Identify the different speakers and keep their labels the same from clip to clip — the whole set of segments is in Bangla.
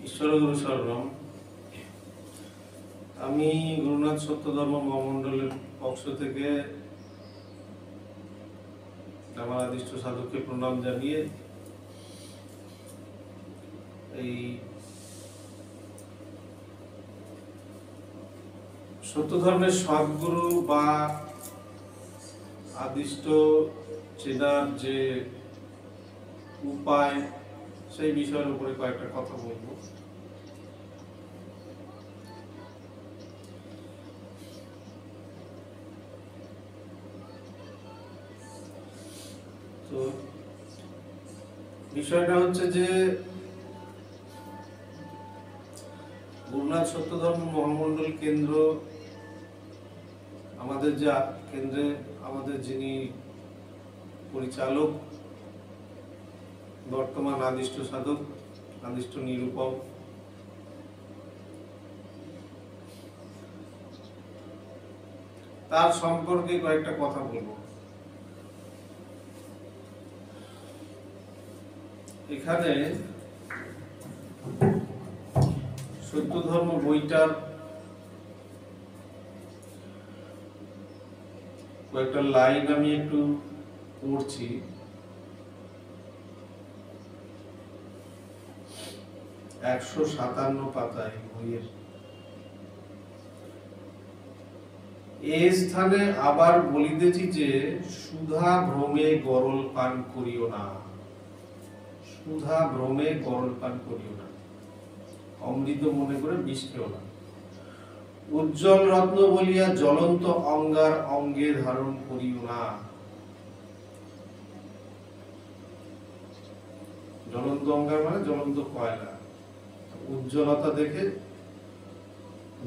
Speaker 1: ঈশ্বরগুরু শরণম। আমি গুরুনাথ সত্যধর্ম মহামণ্ডলের পক্ষ থেকে আমার আদিষ্ট সাধককে প্রণাম জানিয়ে এই সত্যধর্মের সদ্গুরু বা আদিষ্ট চেনার যে উপায় সেই বিষয়ের উপরে কয়েকটা কথা বলবো। তো বিষয়টা হচ্ছে যে গুরুনাথ সত্যধর্ম মহামণ্ডল কেন্দ্র আমাদের যা কেন্দ্রে আমাদের যিনি পরিচালক বর্তমান আদিষ্ট সাধক আদিষ্ট নিরূপক, তার সম্পর্কে কয়েকটা কথা বলবো। এখানে সত্যধর্ম বইটার কয়েকটা লাইন আমি একটু পড়ছি। 157 পাতায় বইয়ের। এ স্থানে আবার বলিতেছি যে সুধা ভ্রমে গরল পান করিও না। সুধা ভ্রমে গরল পান করিও না, অমৃত মনে করে বিষ খেও না। উজ্জ্বল রত্ন বলিয়া জ্বলন্ত অঙ্গার অঙ্গে ধারণ করিও না। জ্বলন্ত অঙ্গার মানে জ্বলন্ত কয়লা, উজ্জ্বলতা দেখে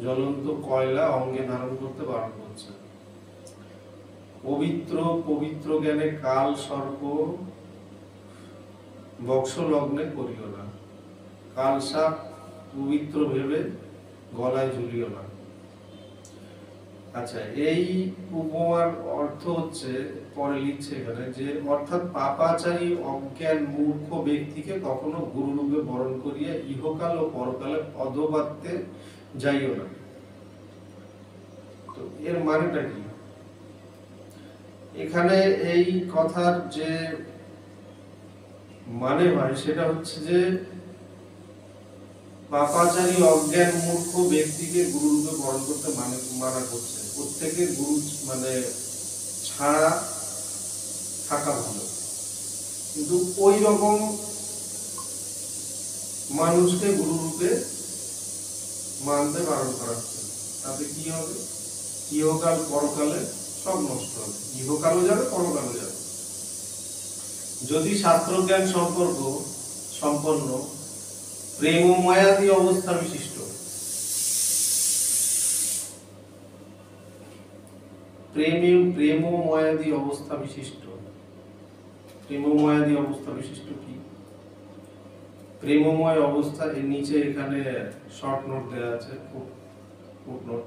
Speaker 1: জ্বলন্ত কয়লা অঙ্গে ধারণ করতে বারণ করছে। পবিত্র পবিত্র জ্ঞানে কাল সর্প বক্ষ লগ্নে করিও না। কাল সাপ পবিত্র ভেবে গলায় ঝুলিও না। আচ্ছা, এই উপমার অর্থ হচ্ছে, পরে লিখছে এখানে যে অর্থাৎ পাপাচারী অজ্ঞান মূর্খ ব্যক্তিকে কখনো গুরুরূপে বরণ করিয়া ইহকাল ও পরকালে অধঃপাতে যাইও না। তো এর মানেটা কি? এখানে এই কথার যে মানে হয় সেটা হচ্ছে যে পাপাচারী অজ্ঞান মূর্খ ব্যক্তিকে গুরুরূপে বরণ করতে মানা করছে। প্রত্যেকের গুরু মানে ছাড়া থাকা ভালো, কিন্তু ওই রকম মানুষকে গুরুরূপে মানতে বারণ করা হচ্ছে। তাতে কি হবে? ইহকাল পরকালে সব নষ্ট হবে। ইহকালও যাবে, পরকালও যাবে। যদি শাস্ত্র জ্ঞান সম্পন্ন প্রেমময়াদি অবস্থা বিশিষ্ট, প্রেমময়াদি অবস্থা বিশিষ্ট, প্রেমময়াদি অবস্থা বিশিষ্ট কি? প্রেমময় অবস্থা, এর নিচে এখানে শর্ট নোট দেওয়া আছে, ফুটনোট।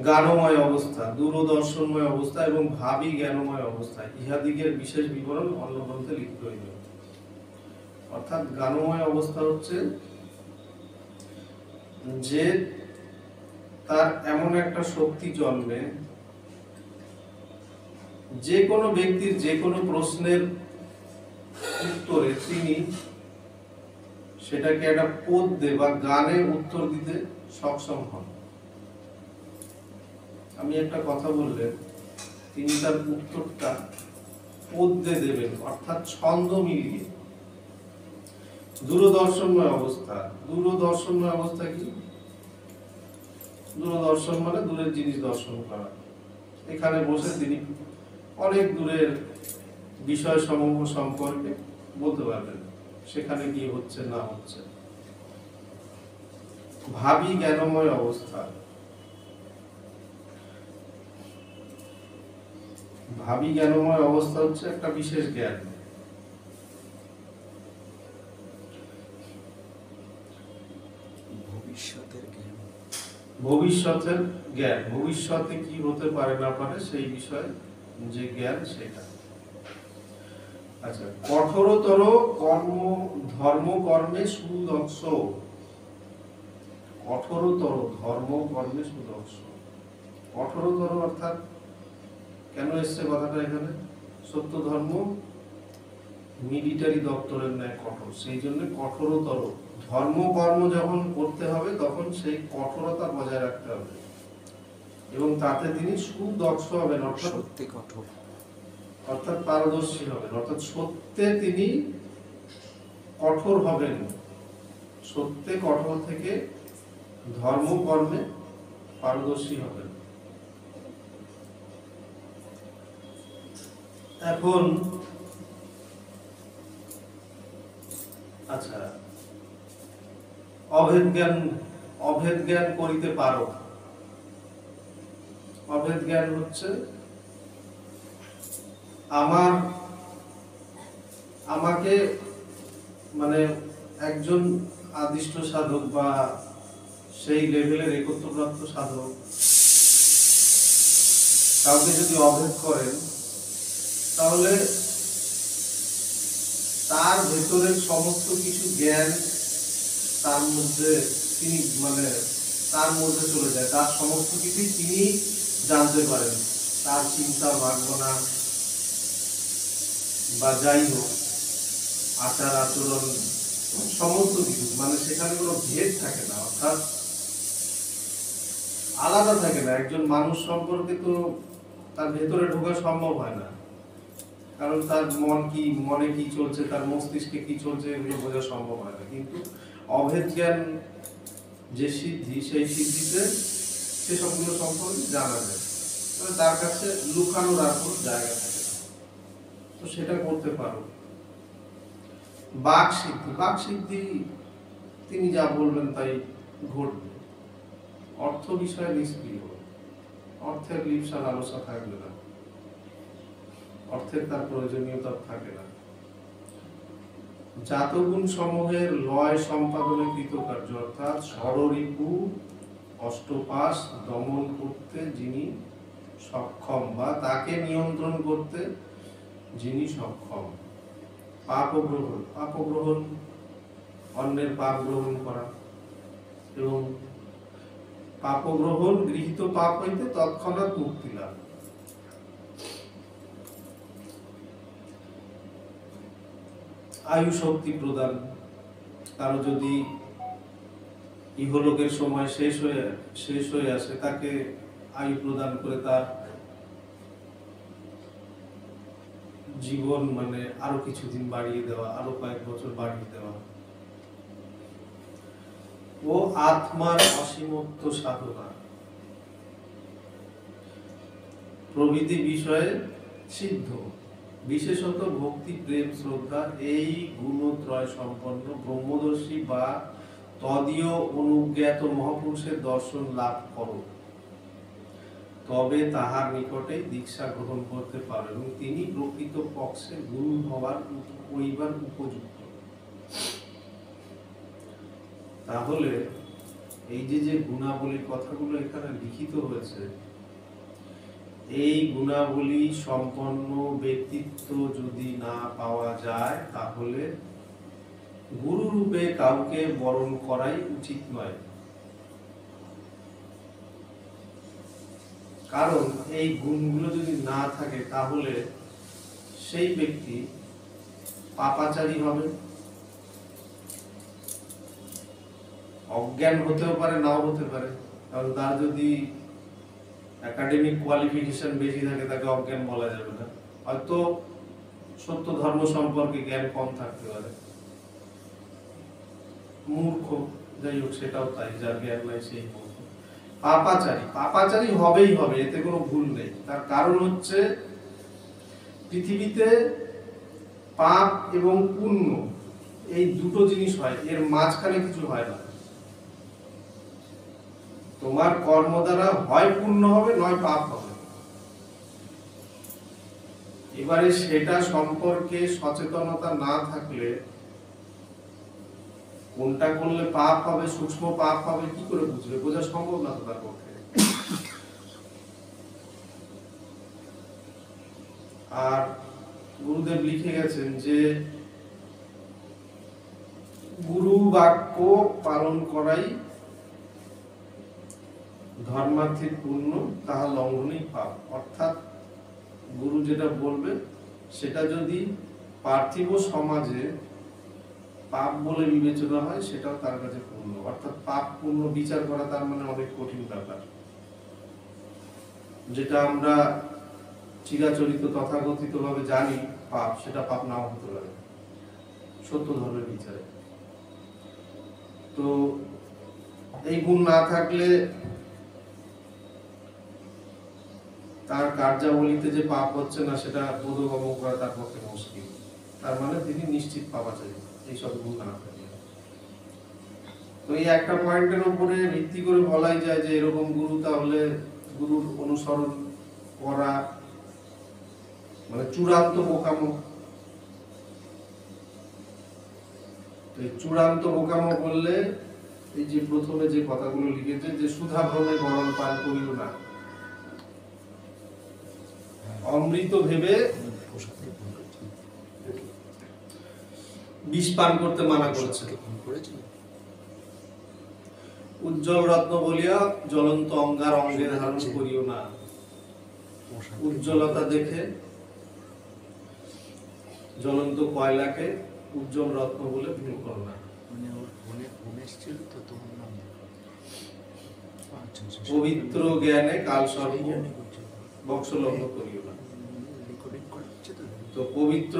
Speaker 1: জ্ঞানময় অবস্থা, দূরদর্শনময় অবস্থা এবং ভাবী জ্ঞানময় অবস্থা, ইহাদিগের বিশেষ বিবরণ অন্য গ্রন্থে লিখিত হইল। অর্থাৎ জ্ঞানময় অবস্থা হচ্ছে যে তার এমন একটা শক্তি জন্মে যে কোনো ব্যক্তির যে কোনো প্রশ্নের উত্তরে তিনি সেটাকে একটা পদ্যে বা গানে উত্তর দিতে সক্ষম হন। আমি একটা কথা বললে তিনি তার উত্তরটা পদ্যে দেবেন, অর্থাৎ ছন্দ মিলিয়ে। দূরদর্শনময় অবস্থা, দূরদর্শনময় অবস্থা কি? দূরদর্শন মানে দূরের জিনিস দর্শন করা। এখানে বসে তিনি অনেক দূরের বিষয় সমূহ সম্পর্কে বলতে পারবেন, সেখানে কি হচ্ছে না হচ্ছে। ভাবী জ্ঞানময় অবস্থা, ভাবী জ্ঞানময় অবস্থা হচ্ছে একটা বিশেষ জ্ঞান। ভবিষ্যতের জ্ঞান, ভবিষ্যতে কি হতে পারে না পারে সেই বিষয়ে যে জ্ঞান, সেটা। আচ্ছা, কঠোরতর কর্ম ধর্ম কর্মে সুদক্ষ, কঠোরতর ধর্ম কর্মে সুদর্শ। কঠোরতর অর্থাৎ কেন এসছে কথাটা এখানে? সত্য ধর্ম মিলিটারি দপ্তরের ন্যায় কঠোর, সেই জন্য কঠোরতর। ধর্ম কর্ম যখন করতে হবে তখন সেই কঠোরতা বজায় রাখতে হবে, এবং তাতে তিনি সুদক্ষ হবেন, অর্থাৎ
Speaker 2: সত্যি কঠোর,
Speaker 1: অর্থাৎ পারদর্শী হবেন, অর্থাৎ সত্যে তিনি কঠোর হবেন। সত্যে কঠোর থেকে ধর্ম কর্মে পারদর্শী হবেন। এখন আচ্ছা, অভেদ জ্ঞান করিতে পারো। অভেদ জ্ঞান হচ্ছে আমাকে মানে একজন আদিষ্ট সাধক বা সেই লেভেলের একত্বপ্রাপ্ত সাধক কাউকে যদি অভেদ করেন, তাহলে তার ভেতরের সমস্ত কিছু জ্ঞান তার মধ্যে তিনি তার মধ্যে চলে যায়, তার সমস্ত কিছুই তিনি জানতে পারেন, তার চিন্তা ভাবনা বা যাই হোক আচার আচরণ সমস্ত কিছু, সেখানে কোনো ভেদ থাকে না, অর্থাৎ আলাদা থাকে না। একজন মানুষ সম্পর্কে তো তার ভেতরে ঢোকা সম্ভব হয় না, কারণ তার মনে কি চলছে, তার মস্তিষ্কে কি চলছে, এগুলো বোঝা সম্ভব হয় না। কিন্তু অভেদ জ্ঞান যে সিদ্ধি, সেই সিদ্ধিতে সেসবগুলো সম্পর্কে জানা যায়, তার কাছে লুকানোর আর কোনো জায়গা থাকে না, তো সেটা করতে পারো। বাক সিদ্ধি তিনি যা বলবেন তাই ঘটবে। অর্থ বিষয়ে নিষ্ক্রিয়, অর্থের লিপ্সা লালসা থাকবে না, অর্থের তার প্রয়োজনীয়তা থাকে না। জাতগুণ সমূহের লয় সম্পাদনে কৃতকার্য, অর্থাৎ ষড়রিপু অষ্টপাশ দমন করতে যিনি সক্ষম বা তাকে নিয়ন্ত্রণ করতে যিনি সক্ষম। পাপ গ্রহণ অন্যের পাপ গ্রহণ করা, এবং পাপ গ্রহণ গৃহীত পাপ হইতে তৎক্ষণাৎ মুক্তি লাভ। আয়ু শক্তি প্রদান, কারো যদি ইহলোকের সময় শেষ হয়ে আসে, তাকে আয়ু প্রদান করে তার জীবন আরো কিছুদিন বাড়িয়ে দেওয়া, আরো কয়েক বছর বাড়িয়ে দেওয়া। ও আত্মার অসীমত্ব সাধনা প্রভৃতি বিষয়ে সিদ্ধ, বিশেষত ভক্তি প্রেম শ্রদ্ধা এই গুণত্রয় সম্পন্ন ব্রহ্মদর্শী বা তদীয় অনুজ্ঞাত মহাপুরুষের দর্শন লাভ করো, তবে তাহার নিকটে দীক্ষা গ্রহণ করতে পারো, এবং তিনি প্রকৃত পক্ষে গুরু হইবার উপযুক্ত। তাহলে এই যে গুণাবলীর কথাগুলো এখানে লিখিত হয়েছে, এই গুণাবলী সম্পন্ন ব্যক্তিত্ব যদি না পাওয়া যায়, তাহলে গুরু রূপে কাউকে বরণ করাই উচিত নয়। কারণ এই গুণগুলো যদি না থাকে, তাহলে সেই ব্যক্তি পাপাচারী হবে, অজ্ঞান হতেও পারে, নাও হতে পারে। কারণ তার যদি একাডেমিক কোয়ালিফিকেশন বেশি থাকে, তাকে অজ্ঞান বলা যাবে না। হয়তো সত্য ধর্ম সম্পর্কে জ্ঞান কম থাকতে পারে, মূর্খ, যাই হোক, সেটাও তাই, যার জ্ঞান নাই সেই মূর্খ। পাপাচারী হবেই হবে, এতে কোনো ভুল নেই। তার কারণ হচ্ছে পৃথিবীতে পাপ এবং পুণ্য এই দুটো জিনিস হয়, এর মাঝখানে কিছু হয় না। তোমার কর্ম দ্বারা হয় পুণ্য হবে, নয় পাপ হবে। এবারে সেটা সম্পর্কে সচেতনতা না থাকলে কোনটা করলে পাপ হবে, সূক্ষ্ম পাপ হবে, কি করে বুঝবে? বোঝা সম্ভব না তো তার পক্ষে। আর গুরুদেব লিখে গেছেন যে গুরু বাক্য পালন করাই ধর্মার্থীর পুণ্য তাহা লঙ্ঘনই পাপ। অর্থাৎ গুরু যেটা বলবে সেটা যদি পার্থিব সমাজে পাপ বলে বিবেচনা হয় সেটাও তার কাছে পুণ্য। অর্থাৎ পাপ পুণ্য বিচার করা তার মানে অনেক কঠিন ব্যাপার। যেটা আমরা চিরাচরিত তথাকথিত ভাবে জানি পাপ, সেটা পাপ নাও হতে পারে সত্য ধর্মের বিচারে। তো এই গুণ না থাকলে তার কার্যাবলীতে যে পাপ হচ্ছে না সেটা বোধগম্য করা তার পক্ষে মুশকিল। তার মানে তিনি নিশ্চিত পাপাচারী এইসব গুণ না থাকলে। তো এই একটা পয়েন্টের উপরে ভিত্তি করে বলাই যায় যে এরকম গুরু, তাহলে গুরুর অনুসরণ করা মানে চূড়ান্ত বোকামো। চূড়ান্ত বোকামো বললে এই যে প্রথমে যে কথাগুলো লিখেছে যে সুধা ভ্রমে গরল পান করিও না, অমৃত ভেবে বিষ পান করতে মানা করছে। উজ্জ্বল রত্ন বলিয়া জ্বলন্ত অঙ্গার অঙ্গে ধারণ করিও না, উজ্জ্বলতা দেখে জ্বলন্ত কয়লাকে উজ্জ্বল রত্ন বলে ভুল করো না। পবিত্র জ্ঞানে কাল সর্ব বক্ষলগ্ন করিও না। তো পবিত্র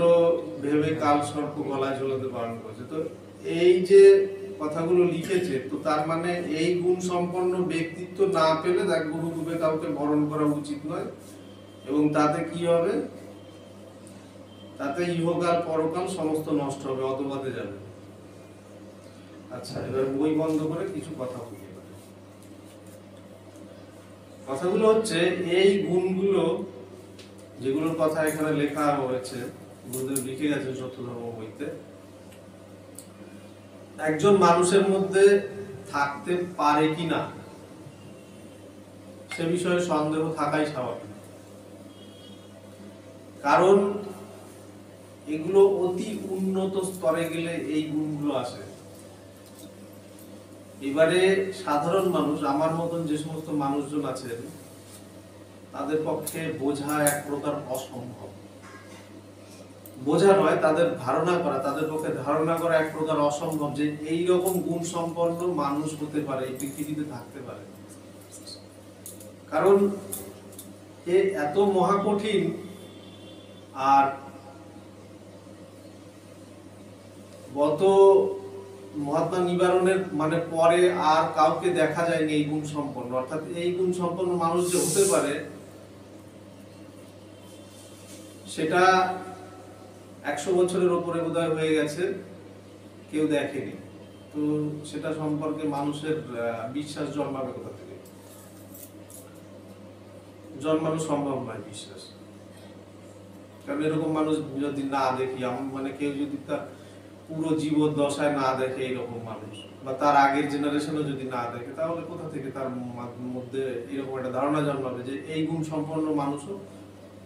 Speaker 1: ভেবে কাল সর্প গলায় ঝোলাতে বারণ করেছে। তো এই যে কথাগুলো লিখেছে, তো তার মানে এই গুণ সম্পন্ন ব্যক্তিত্ব না পেলে তার গুরু রূপে কাউকে বরণ করা উচিত নয়। এবং তাতে কি হবে? তাতে ইহকাল পরকাল সমস্ত নষ্ট হবে, অধোগতি যাবে। আচ্ছা, এবার বই বন্ধ করে কিছু কথা বলি। কথাগুলো হচ্ছে এই গুণগুলো যেগুলোর কথা এখানে লেখা হয়েছে, গুরুদেব লিখে গেছেন সত্য ধর্ম বইতে, একজন মানুষের মধ্যে থাকতে পারে কিনা সে বিষয়ে সন্দেহ থাকাই স্বাভাবিক। কারণ এগুলো অতি উন্নত স্তরে গেলে এই গুণগুলো আসে। এবারে সাধারণ মানুষ, আমার মতন যে সমস্ত মানুষজন আছেন, তাদের পক্ষে বোঝা এক প্রকার অসম্ভব। বোঝা নয়, তাদের ধারণা করা, তাদের পক্ষে ধারণা করা এক প্রকার অসম্ভব যে এই রকম গুণ সম্পন্ন মানুষ হতে পারে, এই পৃথিবীতে থাকতে পারে। কারণ এ এত মহাকঠিন। আর গত মহাত্মা নিবারণের মানে পরে আর কাউকে দেখা যায়নি এই গুণ সম্পন্ন। অর্থাৎ এই গুণ সম্পন্ন মানুষ যে হতে পারে সেটা 100 বছরের উপরে বোধহয় হয়ে গেছে, কেউ দেখেনি। তো সেটা সম্পর্কে মানুষের বিশ্বাস জন্মাবে কোথা থেকে? জন্মানো সম্ভব নয় বিশ্বাস। কারণ এরকম মানুষ যদি না দেখি, মানে কেউ যদি তার পুরো জীবদ্দশায় না দেখে এরকম মানুষ, বা তার আগের জেনারেশনও যদি না দেখে, তাহলে কোথা থেকে তার মধ্যে এরকম একটা ধারণা জন্মাবে যে এই গুণ সম্পন্ন মানুষও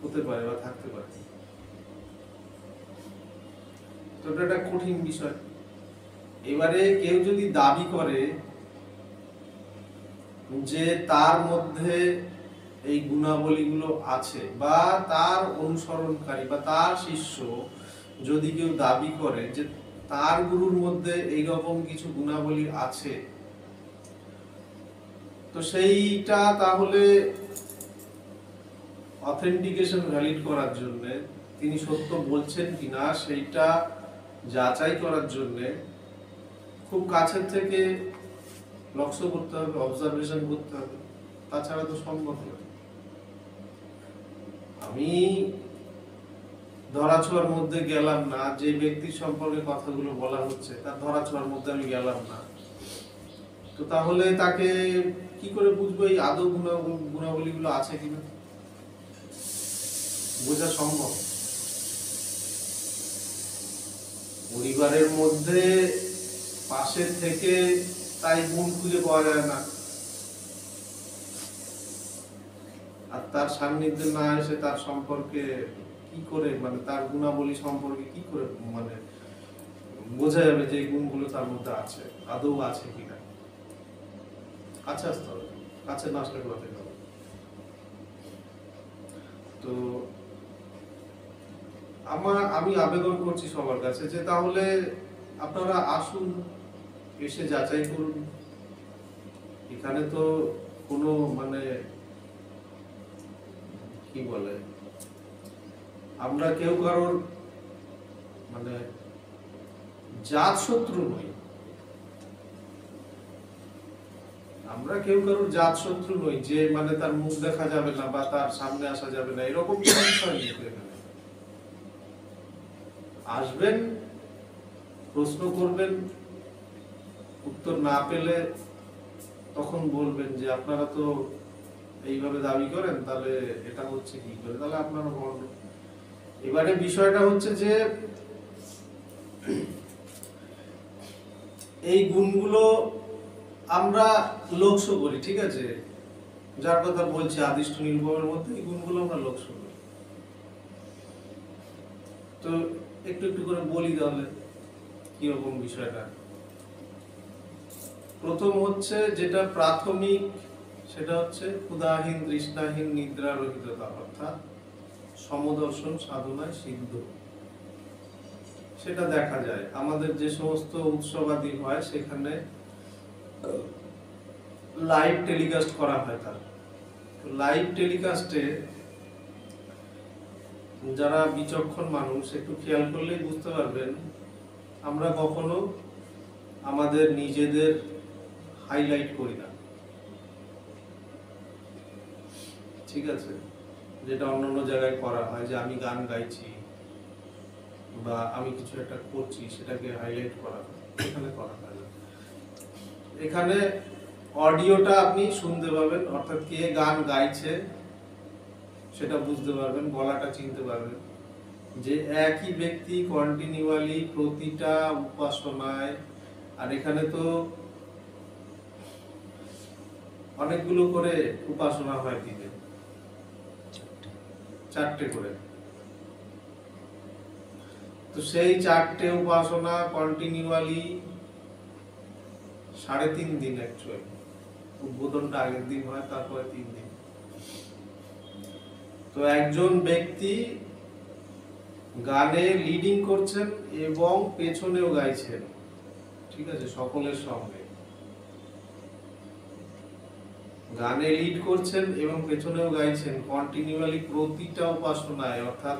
Speaker 1: হতে পারে বা থাকতে পারে? তো এটা একটা কঠিন বিষয়। এবারে কেউ যদি দাবি করে যে তার মধ্যে এই গুণাবলীগুলো আছে, বা তার অনুসরণকারী বা তার শিষ্য যদি কেউ দাবি করে যে তার গুরুর মধ্যে এইরকম কিছু গুণাবলী আছে, তো সেইটা তাহলে অথেন্টিকেশন ভ্যালিড করার জন্য, তিনি সত্য বলছেন কিনা সেইটা যাচাই করার জন্য খুব কাছের থেকে লক্ষ্য করতে হবে, অবজারভেশন করতে হবে। তাছাড়া তো সম্ভব নয়। আমি ধরাছোঁয়ার মধ্যে গেলাম না, যে ব্যক্তির সম্পর্কে কথাগুলো বলা হচ্ছে তার ধরাছোঁয়ার মধ্যে আমি গেলাম না, তো তাহলে তাকে কি করে বুঝবো এই আদৌ গুণাবলীগুলো আছে কিনা? বোঝা সম্ভব? পরিবারের মধ্যে পাশে থেকে তাই গুণ খুঁজে পাওয়া যায় না, আর তার সান্নিধ্যে না এসে তার সম্পর্কে কি করে, মানে তার গুণাবলী সম্পর্কে কি করে মানে বোঝা যাবে যে এই গুণগুলো তার মধ্যে আছে, আদৌ আছে কিনা? আচ্ছা, আসতে হবে। আচ্ছা, নাচটা করাতে হবে। তো আমি আবেদন করছি সবার কাছে যে তাহলে আপনারা আসুন, এসে যাচাই করুন। এখানে তো কোনো মানে কি বলে, আমরা কেউ কারোর মানে জাত শত্রু নই, আমরা কেউ কারোর জাত শত্রু নই যে মানে তার মুখ দেখা যাবে না বা তার সামনে আসা যাবে না, এরকম কোনো বিষয় নেই। এখানে আসবেন, প্রশ্ন করবেন, উত্তর না পেলে তখন বলবেন যে আপনারা তো এইভাবে দাবি করেন, তাহলে এটা হচ্ছে কি করে, তাহলে আপনারা বলবেন। এবারে বিষয়টা হচ্ছে যে এই গুণগুলো আমরা লক্ষ্য করি, ঠিক আছে, যার কথা বলছি আদিষ্ট নিরূপমের মধ্যে এই গুণগুলো আমরা লক্ষ্য করি। তো একটু একটু করে বলি তাহলে কিরকম বিষয়টা। প্রথম হচ্ছে যেটা প্রাথমিক, সেটা হচ্ছে ক্ষুধাহীন, তৃষ্ণাহীন, নিদ্রা রহিততা, অর্থাৎ সমদর্শন সাধনায় সিদ্ধ। সেটা দেখা যায় আমাদের যে সমস্ত উৎসবাদি হয় সেখানে লাইভ টেলিকাস্ট করা হয়। তার লাইভ টেলিকাস্টে যারা বিচক্ষণ মানুষ একটু খেয়াল করলেই বুঝতে পারবেন, আমরা কখনো আমাদের নিজেদের হাইলাইট করি না, ঠিক আছে, যেটা অন্যান্য জায়গায় করা হয়, যে আমি গান গাইছি বা আমি কিছু একটা করছি সেটাকে হাইলাইট করা হয়, এখানে করা হয় না। এখানে অডিওটা আপনি শুনতে পাবেন, অর্থাৎ কে গান গাইছে সেটা বুঝতে পারবেন, গলাটা চিনতে পারবেন, যে একই ব্যক্তি কন্টিনিউয়ালি প্রতিটা উপাসনায়, আর এখানে তো অনেকগুলো করে উপাসনা হয় দিনে, 4টে করে। তো সেই 4টে উপাসনা কন্টিনিউয়ালি 3.5 দিন, অ্যাকচুয়ালি উদ্বোধনটা আগের দিন হয়, তারপরে 3 দিন। তো একজন ব্যক্তি গানে লিডিং করছেন এবং পেছনেও গাইছেন, ঠিক আছে, সকলের সঙ্গে গানে লিড করছেন এবং পেছনেও গাইছেন কন্টিনিউয়ালি প্রতিটা উপাসনায়, অর্থাৎ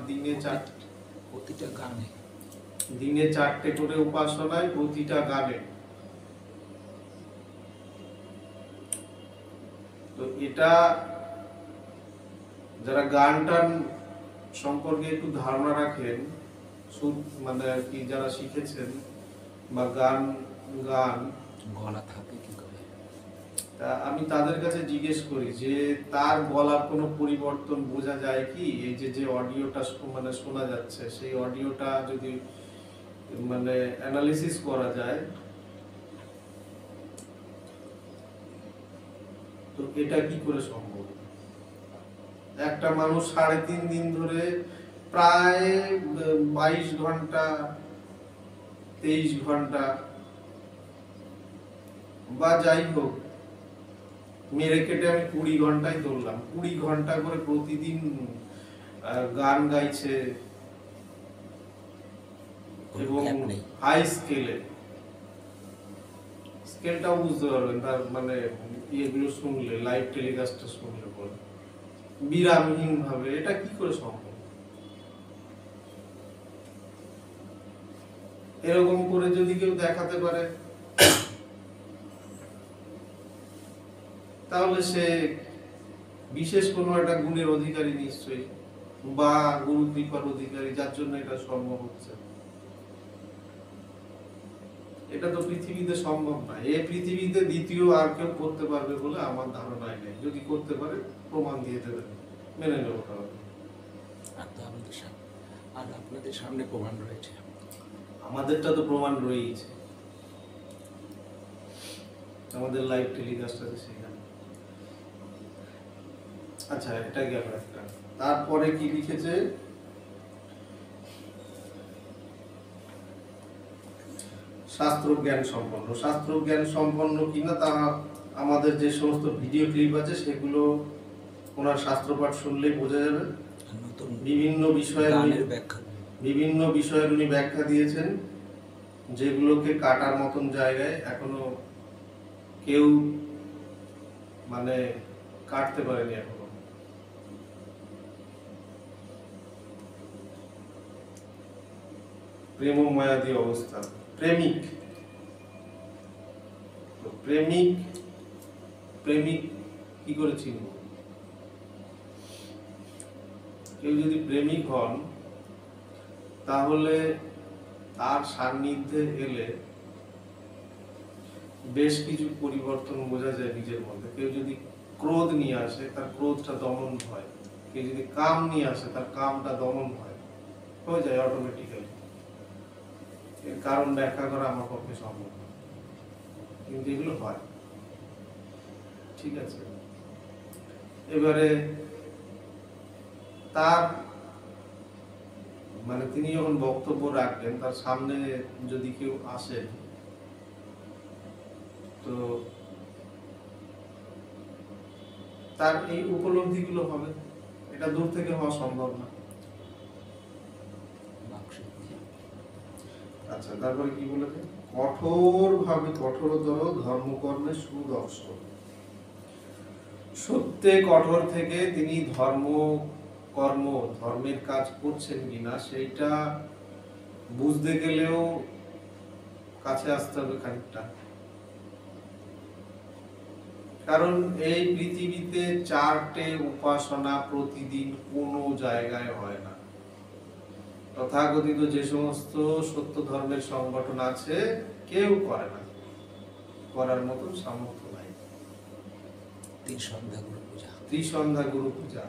Speaker 2: প্রতিটা গানে,
Speaker 1: দিনে 4টে করে উপাসনায়, প্রতিটা গানে। তো এটা যারা গান টান সম্পর্কে একটু ধারণা রাখেন, মানে আর কি যারা শিখেছেন বা গান
Speaker 2: গলা থাকে কি করে,
Speaker 1: তা আমি তাদের কাছে জিজ্ঞেস করি যে তার গলার কোনো পরিবর্তন বোঝা যায় কি? এই যে অডিওটা মানে শোনা যাচ্ছে, সেই অডিওটা যদি মানে অ্যানালিসিস করা যায়, তো এটা কি করে সম্ভব? একটা মানুষ 3.5 দিন ধরে প্রায় 22 ঘন্টা 23 ঘন্টা বা যাই হোক, মেরে কেটে আমি 20 ঘন্টাই ধরলাম, 20 ঘন্টা করে প্রতিদিন গান গাইছে এবং হাই স্কেলটাও বুঝতে পারবেন তার মানে এগুলো শুনলে, লাইভ টেলিকাস্টটা শুনলে পরে বিরামহীন ভাবে। এটা কি করে সম্ভব? এরকম করে যদি কেউ দেখাতে পারে তাহলে সে বিশেষ কোনো একটা গুণের অধিকারী নিশ্চয়ই, বা গুরু কৃপার অধিকারী, যার জন্য এটা সম্ভব হচ্ছে। এটা তো পৃথিবীতে সম্ভব না, এই পৃথিবীতে দ্বিতীয় আর কেউ করতে পারবে বলে আমার ধারণাই নেই। যদি করতে পারে প্রমাণ দিয়ে দেবেন, মেনে নেব।
Speaker 2: আর আপনাদের সামনে প্রমাণ রয়েছে,
Speaker 1: আমাদেরটা তো প্রমাণ রয়েছে, আমাদের লাইভ টেলিকাস্ট আছে সেখানে। আচ্ছা, এটা গেল একটা। তারপরে কি লিখেছে, শাস্ত্র জ্ঞান সম্পন্ন। শাস্ত্র জ্ঞান সম্পন্ন কিনা তা আমাদের যে সমস্ত ভিডিও ক্লিপ আছে সেগুলো ওনার শাস্ত্রপাঠ শুনলেই বোঝা যাবে।
Speaker 2: আর নতুন
Speaker 1: বিভিন্ন বিষয়ে
Speaker 2: গানের ব্যাখ্যা
Speaker 1: বিভিন্ন বিষয়ের উনি ব্যাখ্যা দিয়েছেন, যেগুলোকে কাটার মতন জায়গায় এখনো কেউ মানে কাটতে পারেনি এখনো। প্রেম মায়াদি অবস্থা, প্রেমিক, তো প্রেমিক প্রেমিক কি করে চিনব? কেউ যদি প্রেমিক হন তাহলে তার সান্নিধ্যে এলে বেশ কিছু পরিবর্তন বোঝা যায় নিজের মধ্যে। কেউ যদি ক্রোধ নিয়ে আসে তার ক্রোধটা দমন হয়, কেউ যদি কাম নিয়ে আসে তার কামটা দমন হয়, হয়ে যায় অটোমেটিক্যালি। এর কারণ ব্যাখ্যা করা আমার পক্ষে সম্ভব না, কিন্তু এগুলো হয়। ঠিক আছে, এবারে তার মানে তিনি যখন বক্তব্য রাখবেন তার সামনে যদি কেউ আসে তো তার এই উপলব্ধিগুলো হবে, এটা দূর থেকে হওয়া সম্ভব না। আচ্ছা, তারপরে কি বলেছে? কঠোরতর ধর্মকর্মে সুদর্শন। সত্যে কঠোর থেকে তিনি ধর্মের কাজ করছেন কিনা সেইটা বুঝতে গেলেও কাছে আসতে হবে খানিকটা। কারণ এই পৃথিবীতে 4টে উপাসনা প্রতিদিন কোনো জায়গায় হয় না। তথাকথিত যে সমস্ত সত্য ধর্মের সংগঠন আছে কেউ করে না, করার মতন সামর্থ্য নাই। ত্রিসন্ধ্যা গুরু পূজা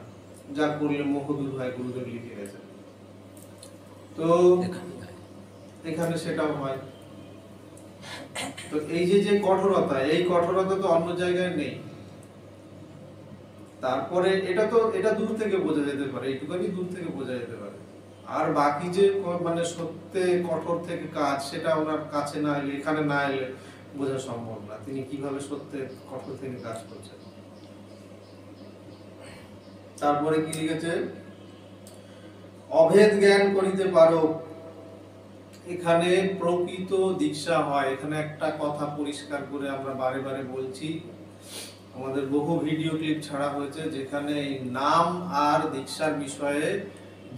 Speaker 1: যা করলে মহদূর হয়, গুরুদেব লিখে গেছেন। তো এখানে সেটাও হয়। তো এই যে কঠোরতা, এই কঠোরতা তো অন্য জায়গায় নেই। তারপরে এটা দূর থেকে বোঝা যেতে পারে, এইটুখানি দূর থেকে বোঝা যেতে পারে। আর বাকি যে মানে সত্যে কঠোর থেকে কাজ, সেটা ওনার কাছে না এলে, এখানে না এলে বোঝা সম্ভব না তিনি কিভাবে সত্যে কঠোর থেকে কাজ করছেন। তারপরে কি লিখেছে? অভেদ জ্ঞান করিতে পারো। এখানে প্রকৃত দীক্ষা হয়। এখানে একটা কথা পরিষ্কার করে আমরা বারে বারে বলছি, আমাদের বহু ভিডিও ক্লিপ ছাড়া হয়েছে, যেখানে এই নাম আর দীক্ষার বিষয়ে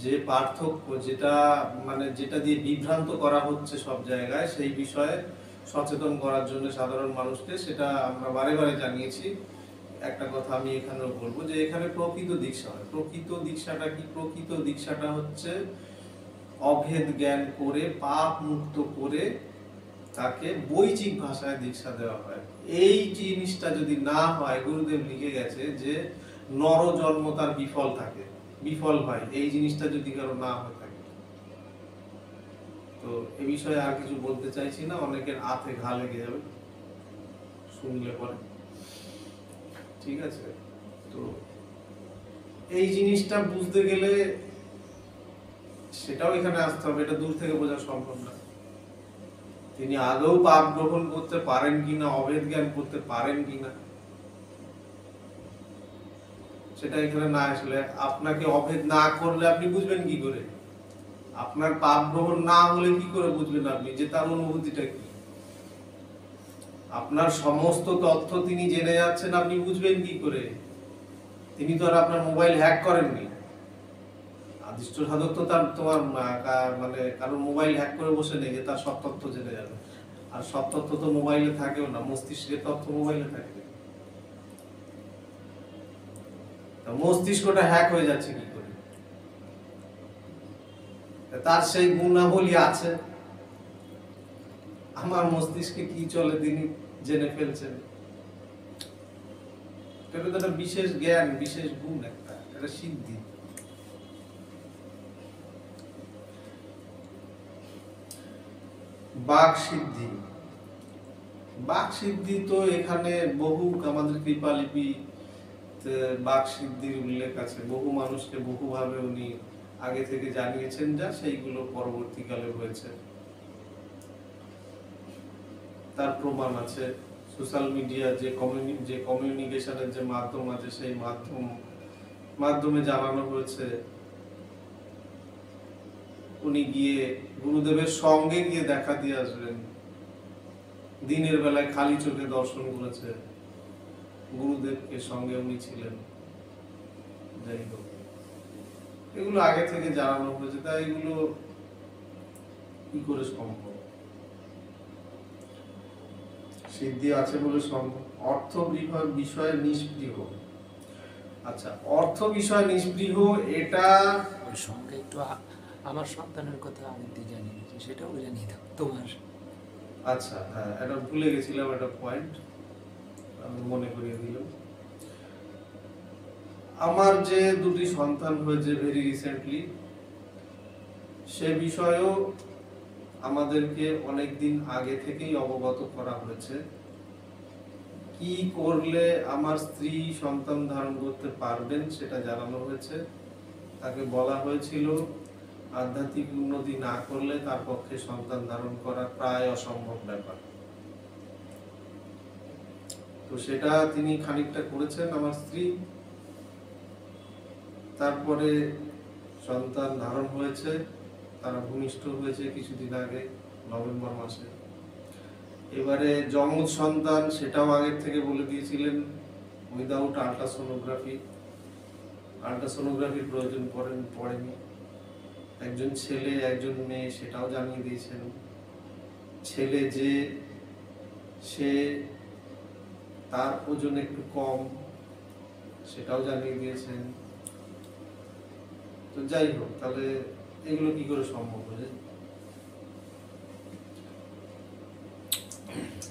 Speaker 1: যে পার্থক্য, যেটা দিয়ে বিভ্রান্ত করা হচ্ছে সব জায়গায়, সেই বিষয়ে সচেতন করার জন্য সাধারণ মানুষকে, সেটা আমরা বারে বারে জানিয়েছি। একটা কথা আমি এখানেও বলবো, যে এখানে প্রকৃত দীক্ষা হয়। প্রকৃত দীক্ষাটা কি? প্রকৃত দীক্ষাটা হচ্ছে অভেদ জ্ঞান করে, পাপ মুক্ত করে তাকে বৈদিক ভাষায় দীক্ষা দেওয়া হয়। এই জিনিসটা যদি না হয়, গুরুদেব লিখে গেছে যে নর জন্ম তার বিফল হয়, এই জিনিসটা যদি কারো না হয়ে থাকে। তো এ বিষয়ে আর কিছু বলতে চাইছি না, অনেকের হাতে ঘা লেগে যাবে শুনলে পরে। ঠিক আছে, তো এই জিনিসটা বুঝতে গেলে সেটাও এখানে আসতে হবে, এটা দূর থেকে বোঝা সম্ভব না। তিনি আদৌ পাপ গ্রহণ করতে পারেন কিনা, অভেদ জ্ঞান করতে পারেন কিনা, সেটা এখানে না আসলে, আপনাকে অভেদ না করলে আপনি বুঝবেন কি করে? আপনার পাপ গ্রহণ না হলে কি করে বুঝবেন আপনি যে তার অনুভূতিটা কি? আপনার সমস্ত তথ্য তিনি জেনে যাচ্ছেন, আপনি বুঝবেন কি করে? তিনি তো আর আপনার মোবাইল হ্যাক করেননি। আদিষ্ট সাধক তো তোমার মানে কারণ মোবাইল হ্যাক করে বসে নেই যে তার সব তথ্য জেনে যাবে। আর সব তথ্য তো মোবাইলে থাকেও না, মস্তিষ্কের তথ্য মোবাইলে থাকে। মস্তিষ্কটা হ্যাক হয়ে যাচ্ছে কি করে? তার সেই গুণাবলী আছে। আমার মস্তিষ্কে কি চলে তিনি জেনে ফেলছেন। এটা তো একটা বিশেষ জ্ঞান, বিশেষ গুণ, একটা সিদ্ধি। বাক সিদ্ধি তো এখানে বহু, আমাদের কৃপালিপি বাক সিদ্ধির উল্লেখ আছে। বহু মানুষকে বহুভাবে উনি আগে থেকে জানিয়েছেন, যা সেইগুলো পরবর্তীকালে হয়েছে, তার প্রমাণ আছে সোশ্যাল মিডিয়া যে কমিউনিকেশনের যে মাধ্যম আছে সেই মাধ্যমে জানানো হয়েছে উনি গিয়ে গুরুদেবের সঙ্গে গিয়ে দেখা দিয়ে আসবেন, দিনের বেলায় খালি চোখে দর্শন করেছে, গুরুদেবকে সঙ্গে উনি ছিলেন। যাই হোক, এগুলো আগে থেকে জানানো হয়েছে, তাই এগুলো কি করে সম্ভব? সিদ্ধি আছে বলে সম্ভব। অর্থ বিষয়ে নিষ্পৃহ। আচ্ছা, অর্থ বিষয় নিষ্পৃহ, এটা
Speaker 2: ওই সঙ্গে একটু আমার সন্তানের কথা আমি জানি না, সেটাও জানি না তোমার।
Speaker 1: আচ্ছা, হ্যাঁ, এটা ভুলে গেছিলাম, একটা পয়েন্ট আমি মনে করিয়ে দিলাম। আমার যে দুটি সন্তান হয়েছে ভেরি রিসেন্টলি, সে বিষয়েও আমাদেরকে অনেকদিন আগে থেকেই অবগত করা হয়েছে। কি করলে আমার স্ত্রী সন্তান ধারণ করতে পারবেন সেটা জানানো হয়েছে। তাকে বলা হয়েছিল আধ্যাত্মিক উন্নতি না করলে তার পক্ষে সন্তান ধারণ করা প্রায় অসম্ভব ব্যাপার। তো সেটা তিনি খানিকটা করেছেন আমার স্ত্রী। তারপরে সন্তান ধারণ হয়েছে, তারা ভূমিষ্ঠ হয়েছে কিছুদিন আগে, নভেম্বর মাসে। এবারে যমজ সন্তান, সেটাও আগের থেকে বলে দিয়েছিলেন, উইদাউট আল্ট্রাসোনোগ্রাফির প্রয়োজন পড়েনি। একজন ছেলে একজন মেয়ে, সেটাও জানিয়ে দিয়েছেন। ছেলে যে সে তার ওজন একটু কম, সেটাও জানিয়ে দিয়েছেন। তো যাই হোক, তাহলে এগুলো কি করে সম্ভব হয়ে যায়?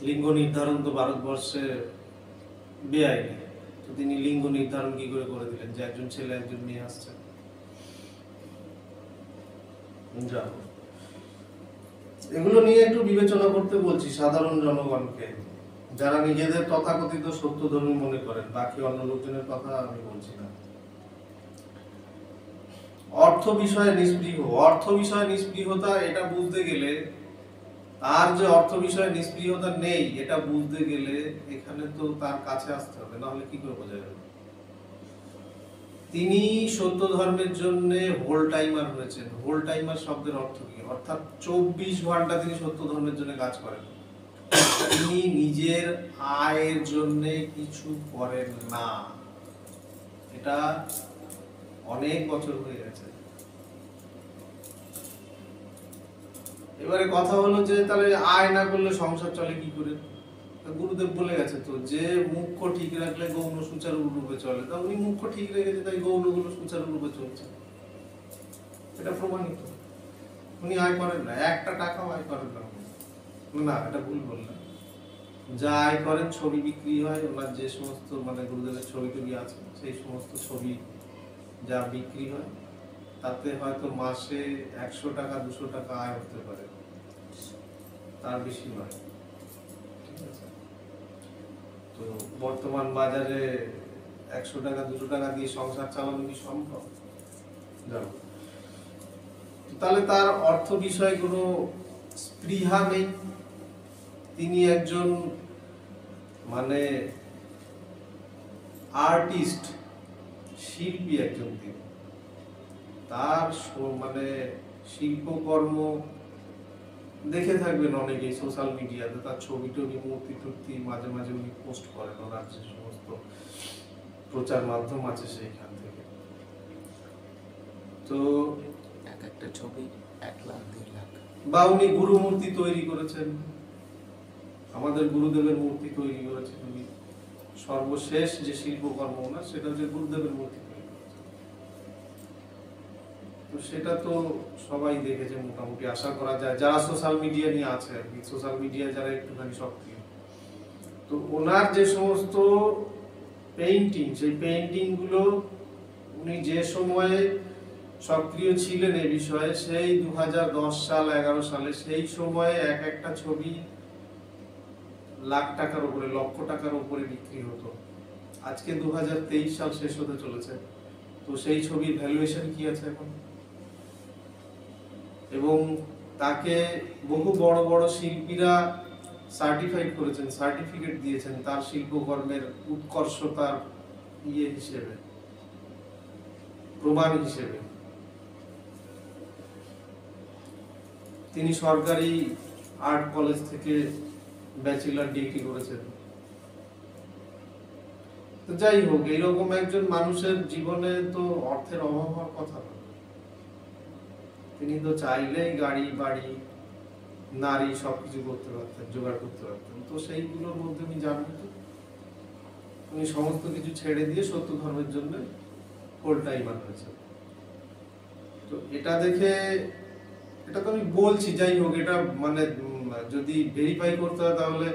Speaker 1: লিঙ্গ নির্ধারণ তো ভারতবর্ষে বেআইনি, তো তিনি লিঙ্গ নির্ধারণ কি করে দিলেন যে একজন ছেলে একজন মেয়ে আসছে? এগুলো নিয়ে একটু বিবেচনা করতে বলছি সাধারণ জনগণকে, যারা নিজেদের তথাকথিত সত্যধর্মী মনে করেন। বাকি অন্য লোকজনের কথা আমি বলছি না। অর্থ বিষয়ে নিষ্পৃহতা, এটা বুঝতে গেলে, তার যে অর্থ বিষয়ে নিষ্পৃহতা নেই এটা বুঝতে গেলে এখানে তো তার কাছে আসতে হবে, না হলে কি করে বোঝা যাবে? তিনি সত্য ধর্মের জন্য হোল টাইমার হয়েছেন। হোল টাইমার শব্দের অর্থ কি? অর্থাৎ 24 ঘন্টা তিনি সত্য ধর্মের জন্য কাজ করেন। তিনি নিজের আয়ের জন্য কিছু করেন না। এটা অনেক বছর হয়ে গেছে। এবারে কথা হলো যে তাহলে আয় না করলে সংসার চলে কি করে? গুরুদেব বলে গেছে তো, যে মুখ্য ঠিক রাখলে গৌণ সুচারু রূপে চলে। তা উনি মুখ্য ঠিক রেখেছে, তাই গৌণগুলো সুচারু রূপে চলছে, এটা প্রমাণিত। উনি আয় করেন না, একটা টাকাও আয় করেন না। না, এটা ভুল বললেন। যা আয় করেন ছবি বিক্রি হয়, ওনার যে সমস্ত গুরুদেবের ছবি টবি আছে, সেই সমস্ত ছবি যা বিক্রি হয়, তাতে হয়তো মাসে 100 টাকা 200 টাকা আয় হতে পারে, তার বেশি নয়। ঠিক আছে? তো বর্তমান বাজারে 100 টাকা 200 টাকা দিয়ে সংসার চালানো কি সম্ভব? তাহলে তার অর্থ বিষয়ে কোনো স্পৃহা নেই। তিনি একজন আর্টিস্ট, শিল্পী একজন। তিনি তার শিল্পকর্ম দেখে থাকবেন অনেকেই সোশ্যাল মিডিয়াতে, তার ছবি টবি মূর্তি টুর্তি মাঝে মাঝে উনি পোস্ট করেন, ওনার যে সমস্ত প্রচার মাধ্যম আছে সেইখান থেকে। তো
Speaker 2: এক একটা ছবি 1 লাখ 2 লাখ।
Speaker 1: বা উনি গুরু মূর্তি তৈরি করেছেন, আমাদের গুরুদেবের মূর্তি তৈরি করেছেন উনি। সর্বশেষ যে শিল্পকর্ম ওনার, সেটা হচ্ছে গুরুদেবের মূর্তি তৈরি করেছেন। তো সেটা তো সবাই দেখেছে মোটামুটি, আশা করা যায়, যারা সোশ্যাল মিডিয়া নিয়ে আছে আর কি, সোশ্যাল মিডিয়া যারা একটুখানি সক্রিয়। তো ওনার যে সমস্ত পেইন্টিং, সেই পেইন্টিং গুলো উনি যে সময়ে সক্রিয় ছিলেন এই বিষয়ে, সেই 2010 সাল 11 সালে, সেই সময়ে এক একটা ছবি লাখ টাকার উপরে, লক্ষ টাকার উপরে বিক্রি হতো। আজকে 2023 সাল শেষ হতে চলেছে, তো সেই ছবির ভ্যালুয়েশন কি আছে এখন? এবং তাকে বহু বড় বড় শিল্পীরা সার্টিফাইড করেছেন, সার্টিফিকেট দিয়েছেন তার শিল্পকর্মের উৎকর্ষতার হিসেবে, প্রমাণ হিসেবে। তিনি সরকারি আর্ট কলেজ থেকে ব্যাচেলর ডিগ্রি করেছেন। তো যাই হোক, এইরকম একজন মানুষের জীবনে তো অর্থের অভাব হওয়ার কথা না। তিনি তো চাইলেই গাড়ি বাড়ি নারী সবকিছু করতে পারতেন, জোগাড় করতে পারতেন। তো সেইগুলোর মধ্যে উনি জানবেন তো, উনি সমস্ত কিছু ছেড়ে দিয়ে সত্য ধর্মের জন্য ফুল টাইমার হয়েছে। তো এটা দেখে, এটা তো আমি বলছি, যাই হোক, এটা মানে যদি ভেরিফাই করতে হয় তাহলে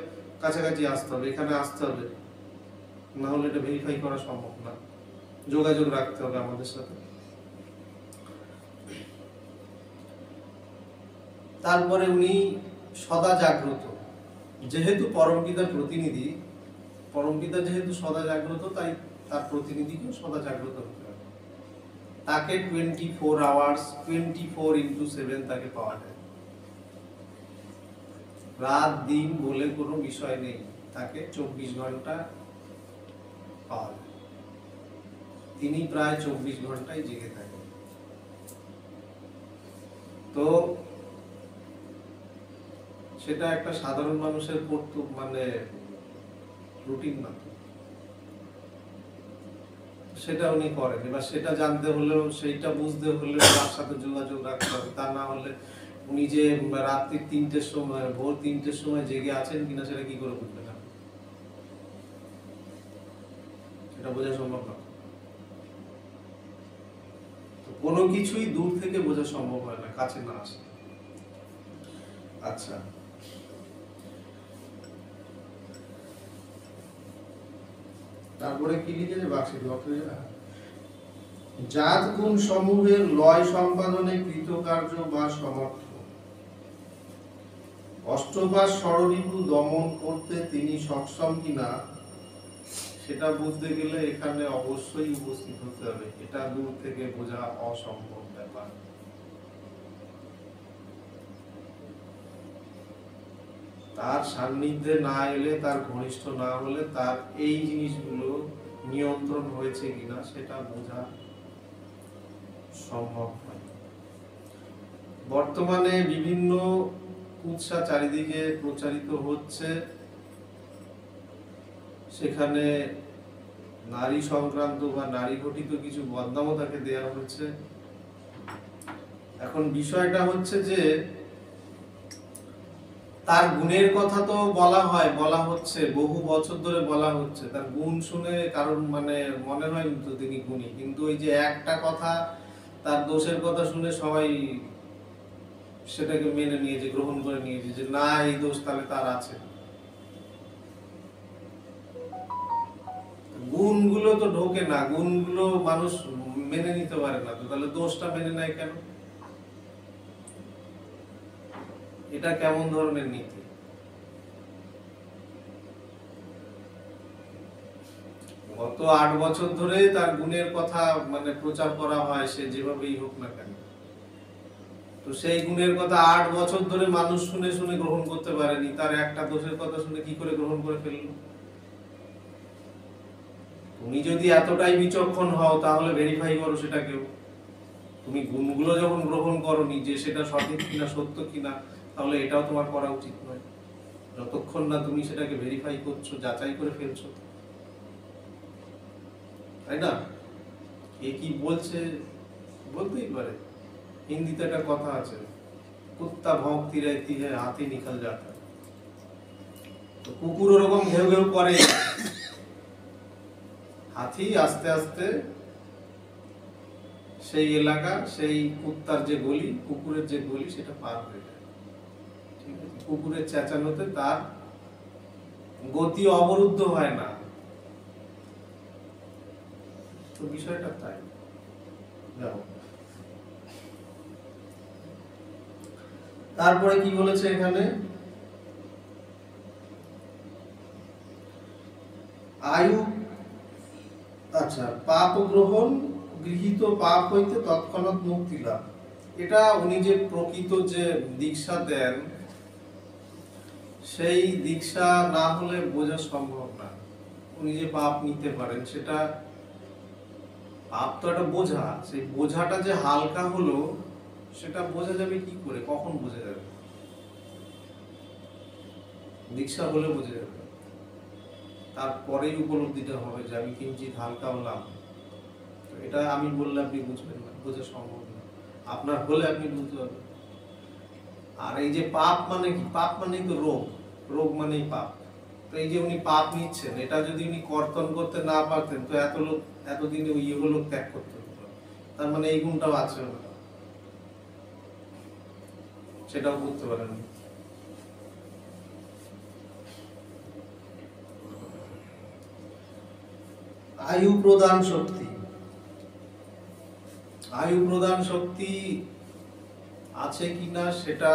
Speaker 1: কাছাকাছি আসতে হবে, এখানে আসতে হবে, না হলে এটা ভেরিফাই করা সম্ভব না। যোগাযোগ রাখতে হবে আমাদের সাথে। তারপরে উনি সদা জাগ্রত, যেহেতু পরমপিতার প্রতিনিধি, পরমপিতা যেহেতু সদা জাগ্রত, তাই তার প্রতিনিধিকেও সদা জাগ্রত হতে হবে। তাকে 24 আওয়ার্স 24x7 তাকে পাওয়া যায়। রাত দিন বলে কোনো বিষয় নেই, তাকে 24 ঘন্টা পাওয়া যায়। তিনি প্রায় 24 ঘন্টায় জেগে থাকেন। তো সেটা একটা সাধারণ মানুষের মানে রুটিন না, সেটা উনি করেন। এবার সেটা জানতে হলেও, সেইটা বুঝতে হলে তার সাথে যোগাযোগ রাখতে হবে। তা না হলে উনি যে রাত্রি 3টের সময়, ভোর 3টের সময় জেগে আছেন কিনা সেটা কি করে বুঝবেন? সেটা বোঝা সম্ভব না। কোনো কিছুই দূর থেকে বোঝা সম্ভব হয় না, কাছে না আসে। আচ্ছা, তারপরে কি লিখেছে বাক্সে? জাত গুণ সমূহের লয় সম্পাদনে কৃতকার্য বা সমর্থ, অষ্টপাশ ষড়রিপু দমন করতে তিনি সক্ষম কিনা সেটা বুঝতে গেলে এখানে অবশ্যই উপস্থিত হতে হবে। এটা দূর থেকে বোঝা অসম্ভব ব্যাপার। তার সান্নিধ্যে না এলে, তার ঘনিষ্ঠ না হলে তার এই জিনিসগুলো নিয়ন্ত্রণ হয়েছে কিনা সেটা বোঝা সম্ভব নয়। বর্তমানে বিভিন্ন কুৎসা চারিদিকে প্রচারিত হচ্ছে, সেখানে নারী সংক্রান্ত বা নারী ঘটিত কিছু বদনামও তাকে দেওয়া হয়েছে। এখন বিষয়টা হচ্ছে যে তার গুণের কথা তো বলা হচ্ছে, বহু বছর ধরে বলা হচ্ছে। তার গুণ শুনে কারণ মানে মনে হয় তো তিনি গুণী, কিন্তু ওই যে একটা কথা, তার দোষের কথা শুনে সবাই সেটাকে মেনে নিয়েছে, গ্রহণ করে নিয়েছে যে না, এই দোষ তাহলে তার আছে। গুণগুলো তো ঢোকে না, গুণগুলো মানুষ মেনে নিতে পারে না, তো তাহলে দোষটা মেনে নেয় কেন? এটা কেমন ধরনের নীতি? গত 8 বছর ধরে তার গুণের কথা মানে প্রচার করা হয়, সে যেভাবেই হোক না কেন। তো সেই গুণের কথা 8 বছর ধরে মানুষ শুনে শুনে গ্রহণ করতে পারেনি, তার একটা দোষের কথা শুনে কি করে গ্রহণ করে ফেলল? তুমি যদি এতটাই বিচক্ষণ হও তাহলে ভেরিফাই করো সেটাকেও। তুমি গুণগুলো যখন গ্রহণ করোনি যে সেটা সঠিক কিনা, সত্য কিনা, তাহলে এটাও তোমার করা উচিত নয়, যতক্ষণ না তুমি সেটাকে ভেরিফাই করছো, যাচাই করে ফেলছো, তাই না? কে কি বলছে বলতেই পারে। হিন্দিতে একটা কথা আছে, কুত্তা ভौंकती रहती है हाथी निकल जाता है। তো কুকুর ওরকম ঘেউ ঘেউ করে, হাতি আস্তে আস্তে সেই এলাকা, সেই কুত্তার যে গলি, কুকুরের যে গলি, সেটা পার হয়ে যায়। ঠিক আছে, কুকুরের চেঁচানোতে তার গতি অবরুদ্ধ হয় না। তো বিষয়টা তাই। যাও, তারপরে কি বলেছে এখানে? আয়ু, আচ্ছা, পাপ গ্রহণ, গৃহীত পাপ হইতে তৎক্ষণাৎ মুক্তি লাভ। এটা উনি যে প্রকৃত যে দীক্ষা দেন, সেই দীক্ষা না হলে বোঝা সম্ভব না। উনি যে পাপ নিতে পারেন, সেটা পাপ তো একটা বোঝা, সেই বোঝাটা যে হালকা হলো সেটা বোঝা যাবে কি করে, কখন বোঝা যাবে? দীক্ষা হলে বোঝা যাবে, তারপরেই উপলব্ধিটা হবে যে আমি কিঞ্চিত হালকা হলাম। তো এটা আমি বললে আপনি বুঝবেন না, বোঝা সম্ভব না। আপনার হলে আপনি বুঝতে পারবেন। আর এই যে পাপ মানে কি? পাপ মানেই তো রোগ, রোগ মানেই পাপ। তো এই যে উনি পাপ নিচ্ছেন, এটা যদি উনি কর্তন করতে না পারতেন তো এতদিনে ওই এগুলো ত্যাগ করতে হতো। তার মানে এই গুণটাও আছে ওনার, সেটাও করতে পারেন। আয়ু প্রদান শক্তি, আয়ু প্রদান শক্তি আছে কিনা সেটা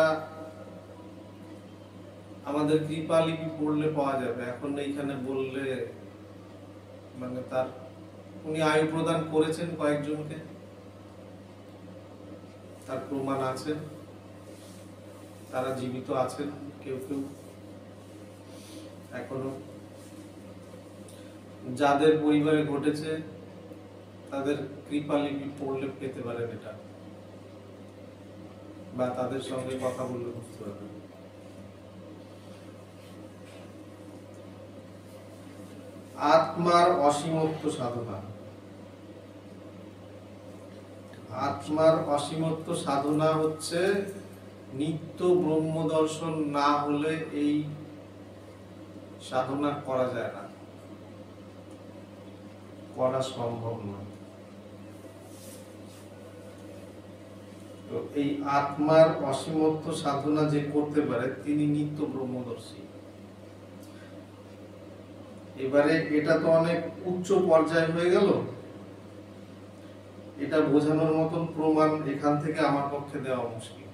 Speaker 1: আমাদের কৃপালিপি পড়লে পাওয়া যাবে। এখন এইখানে বললে মানে তার, উনি আয়ু প্রদান করেছেন কয়েকজনকে, তার প্রমাণ আছে, তারা জীবিত আছেন কেউ কেউ এখনো। যাদের পরিবারে ঘটেছে তাদের কৃপালিপি পড়লে পেতে পারেন এটা, বা তাদের সঙ্গে কথা বললে বুঝতে পারবেন। আত্মার অসীমত্ব সাধনা, আত্মার অসীমত্ব সাধনা হচ্ছে নিত্য ব্রহ্ম দর্শন না হলে এই সাধনা করা যায় না, করা সম্ভব নয়। তো এই আত্মার অসীমত্ব সাধনা যে করতে পারে তিনি নিত্য ব্রহ্মদর্শী। এবারে এটা তো অনেক উচ্চ পর্যায়ে হয়ে গেল, এটা বোঝানোর মতন প্রমাণ এখান থেকে আমার পক্ষে দেওয়া মুশকিল।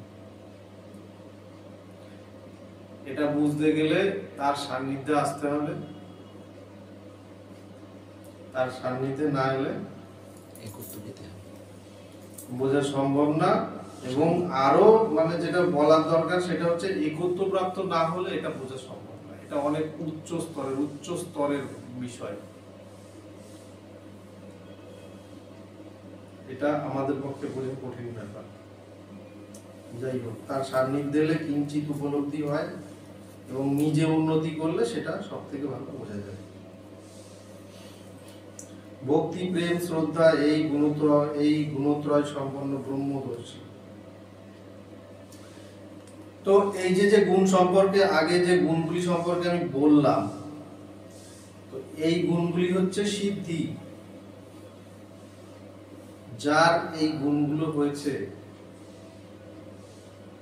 Speaker 1: এটা বুঝতে গেলে তার সান্নিধ্যে আসতে হবে, তার সান্নিধ্যে না এলে বোঝা সম্ভব না। এবং আরো মানে যেটা বলার দরকার সেটা হচ্ছে একত্ব প্রাপ্ত না হলে এটা বোঝা সম্ভব না। এটা অনেক উচ্চ স্তরের বিষয়, এটা আমাদের পক্ষে বোঝা কঠিন ব্যাপার। যাই হোক, তার সান্নিধ্যে এলে কিঞ্চিত উপলব্ধি হয় এবং নিজে উন্নতি করলে সেটা সব থেকে ভালো বোঝা যায়। ভক্তি, প্রেম, শ্রদ্ধা এই গুণত্রয় সম্পন্ন ব্রহ্মদর্শী। তো এই যে গুণ সম্পর্কে, আগে যে গুণগুলি সম্পর্কে আমি বললাম, তো এই গুণগুলি হচ্ছে সিদ্ধি। যার এই গুণগুলো হয়েছে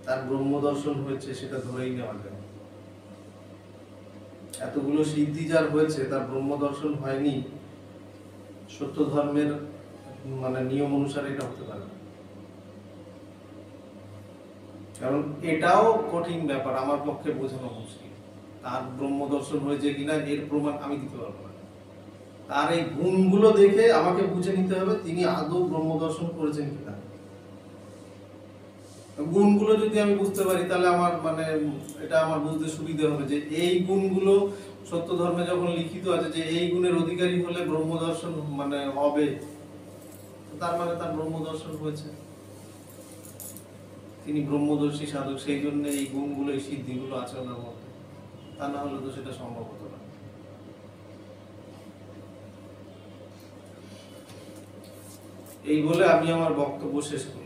Speaker 1: তার ব্রহ্মদর্শন হয়েছে, সেটা ধরেই নেওয়া যায়। এতগুলো সিদ্ধি যার হয়েছে তার ব্রহ্মদর্শন হয়নি, সত্য ধর্মের মানে নিয়ম অনুসারে এটা হতে পারে না। কারণ এটাও কঠিন ব্যাপার, আমার পক্ষে বোঝানো মুশকিল। তার ব্রহ্মদর্শন হয়েছে কিনা এর প্রমাণ আমি দিতে পারবো না। তার এই গুণগুলো দেখে আমাকে বুঝে নিতে হবে তিনি আদৌ ব্রহ্মদর্শন করেছেন কিনা। গুণগুলো যদি আমি বুঝতে পারি তাহলে আমার মানে এটা আমার বুঝতে সুবিধা হবে যে এই গুণগুলো সত্য ধর্মে যখন লিখিত আছে যে এই গুণের অধিকারী হলে ব্রহ্মদর্শন মানে হবে, তার মানে তার ব্রহ্মদর্শন হয়েছে, তিনি ব্রহ্মদর্শী সাধক, সেই জন্য এই গুণগুলো এই সিদ্ধিগুলো আছে ওনার মধ্যে। তা না হলে তো সেটা সম্ভব হতো না। এই বলে আমি আমার বক্তব্য শেষ করলাম।